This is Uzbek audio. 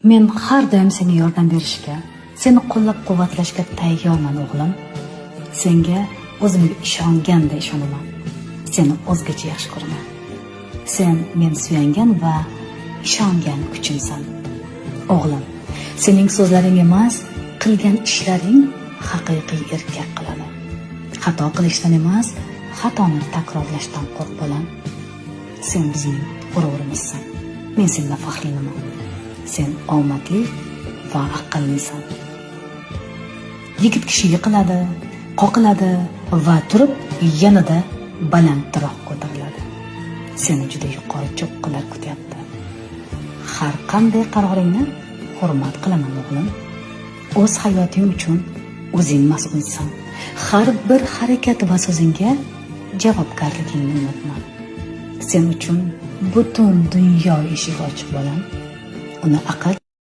Men har doim senga yordam berishga, seni qo'llab-quvvatlashga tayyorman o'g'lim. Senga o'zimga ishonganda ishonaman. Seni o'zgacha yaxshi ko'raman. Sen men suyangan va ishongan kuchimsan. O'g'lim, sening so'zlaring emas, qilgan ishlaring haqiqiy erkak qiladi. Xato qilishdan emas, xatoni takrorlashdan qo'rq bolam. Sen bizning g'ururimizsan. Men sendan faxrlanaman. Sen omadli va aqllisan. Yigit kishi yiqiladi, qoqiladi va turib yanada balandroq ko'tariladi. Seni juda yuqori cho'qqilar kutyapti. Har qanday qaroringni hurmat qilaman o'g'lim. O'z hayoting uchun o'zing mas'ulsan. Har bir harakat va so'zingga javobgarligingni unutma. Sen uchun butun dunyo eshigi ochiq bo'lam. Uni aql